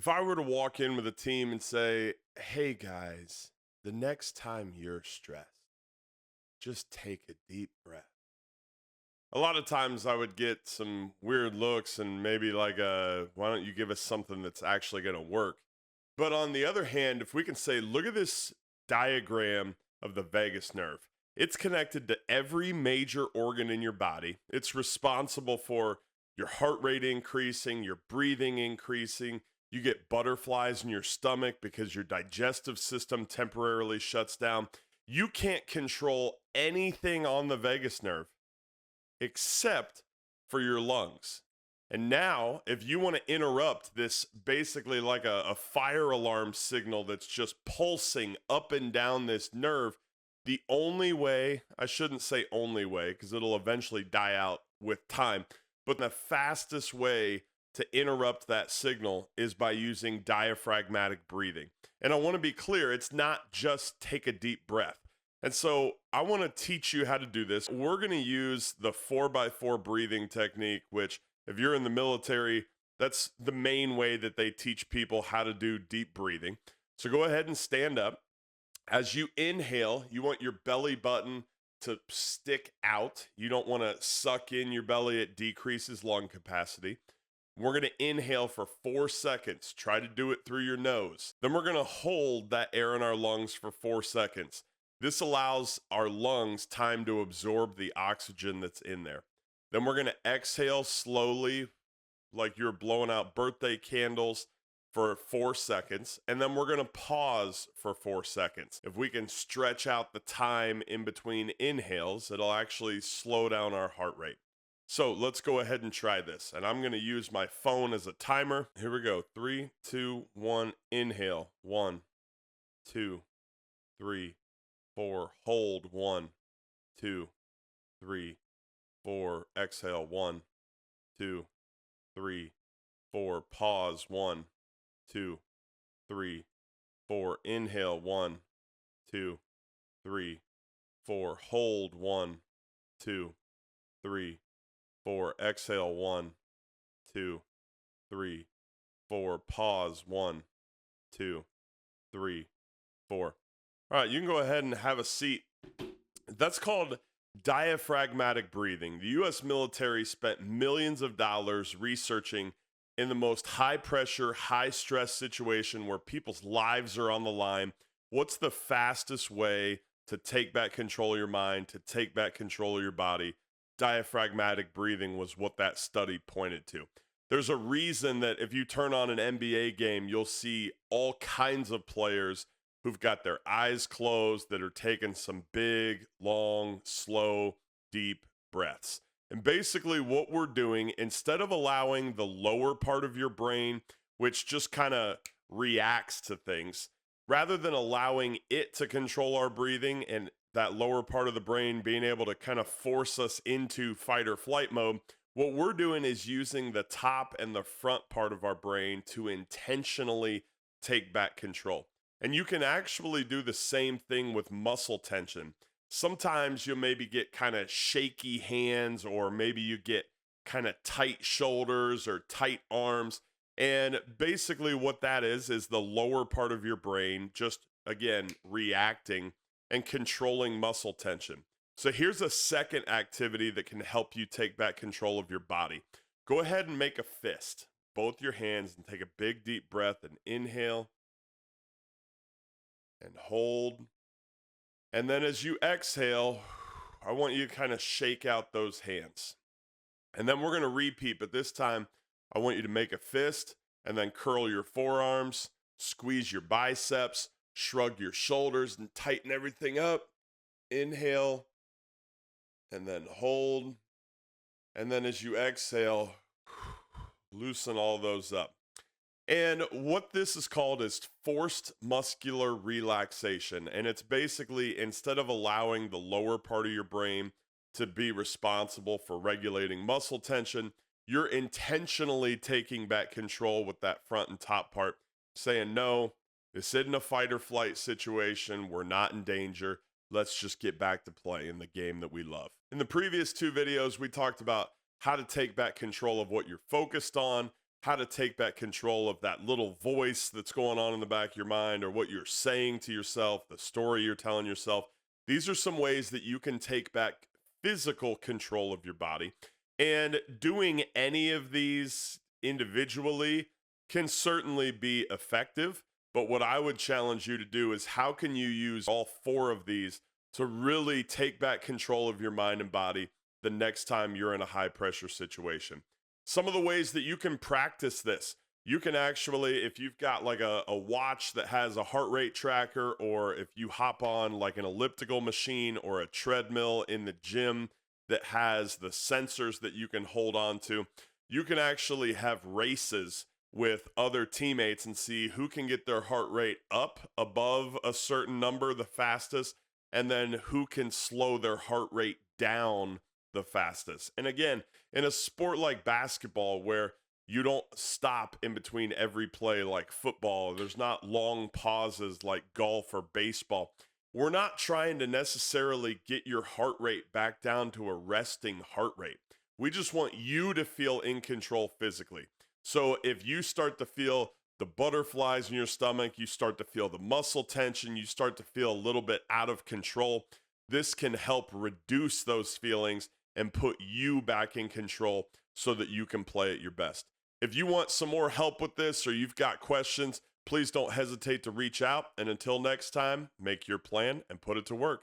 If I were to walk in with a team and say, hey guys, the next time you're stressed, just take a deep breath. A lot of times I would get some weird looks and maybe like, why don't you give us something that's actually going to work? But on the other hand, if we can say, look at this diagram of the vagus nerve, it's connected to every major organ in your body. It's responsible for your heart rate increasing, your breathing increasing. You get butterflies in your stomach because your digestive system temporarily shuts down. You can't control anything on the vagus nerve except for your lungs. And now, if you want to interrupt this basically like a fire alarm signal that's just pulsing up and down this nerve, the only way, I shouldn't say only way, because it'll eventually die out with time, but the fastest way to interrupt that signal is by using diaphragmatic breathing. And I want to be clear, it's not just take a deep breath. And so I want to teach you how to do this. We're going to use the 4x4 breathing technique, which if you're in the military, that's the main way that they teach people how to do deep breathing. So go ahead and stand up. As you inhale, you want your belly button to stick out. You don't want to suck in your belly. It decreases lung capacity. We're going to inhale for 4 seconds. Try to do it through your nose. Then we're going to hold that air in our lungs for 4 seconds. This allows our lungs time to absorb the oxygen that's in there. Then we're going to exhale slowly, like you're blowing out birthday candles for 4 seconds. And then we're going to pause for 4 seconds. If we can stretch out the time in between inhales, it'll actually slow down our heart rate. So let's go ahead and try this. And I'm going to use my phone as a timer. Here we go. 3, 2, 1. Inhale. 1, 2, 3, 4. Hold. 1, 2, 3, 4. Exhale. 1, 2, 3, 4. Pause. 1, 2, 3, 4. Inhale. 1, 2, 3, 4. Hold. 1, 2, 3, 4. Exhale. 1, 2, 3, 4. Pause. 1, 2, 3, 4. All right, you can go ahead and have a seat. That's called diaphragmatic breathing. The U.S. military spent millions of dollars researching in the most high pressure, high stress situation where people's lives are on the line. What's the fastest way to take back control of your mind, to take back control of your body? Diaphragmatic breathing was what that study pointed to. There's a reason that if you turn on an NBA game, you'll see all kinds of players who've got their eyes closed that are taking some big, long, slow, deep breaths. And basically what we're doing, instead of allowing the lower part of your brain, which just kind of reacts to things, rather than allowing it to control our breathing and that lower part of the brain being able to kind of force us into fight or flight mode, what we're doing is using the top and the front part of our brain to intentionally take back control. And you can actually do the same thing with muscle tension. Sometimes you'll maybe get kind of shaky hands, or maybe you get kind of tight shoulders or tight arms. And basically what that is the lower part of your brain just, again, reacting and controlling muscle tension. So here's a second activity that can help you take back control of your body. Go ahead and make a fist, both your hands, and take a big deep breath and inhale and hold. And then as you exhale, I want you to kind of shake out those hands. And then we're going to repeat, but this time I want you to make a fist and then curl your forearms, squeeze your biceps, shrug your shoulders, and tighten everything up. Inhale and then hold. And then as you exhale, loosen all those up. And what this is called is forced muscular relaxation. And it's basically, instead of allowing the lower part of your brain to be responsible for regulating muscle tension, you're intentionally taking back control with that front and top part, saying, no, this isn't a fight or flight situation. We're not in danger. Let's just get back to play in the game that we love. In the previous 2 videos, we talked about how to take back control of what you're focused on, how to take back control of that little voice that's going on in the back of your mind, or what you're saying to yourself, the story you're telling yourself. These are some ways that you can take back physical control of your body. And doing any of these individually can certainly be effective. But what I would challenge you to do is, how can you use all four of these to really take back control of your mind and body the next time you're in a high pressure situation? Some of the ways that you can practice this: you can actually, if you've got like a watch that has a heart rate tracker, or if you hop on like an elliptical machine or a treadmill in the gym that has the sensors that you can hold on to, you can actually have races with other teammates and see who can get their heart rate up above a certain number the fastest, and then who can slow their heart rate down the fastest. And again, in a sport like basketball, where you don't stop in between every play like football, there's not long pauses like golf or baseball. We're not trying to necessarily get your heart rate back down to a resting heart rate. We just want you to feel in control physically. So if you start to feel the butterflies in your stomach, you start to feel the muscle tension, you start to feel a little bit out of control, this can help reduce those feelings and put you back in control so that you can play at your best. If you want some more help with this, or you've got questions, please don't hesitate to reach out. And until next time, make your plan and put it to work.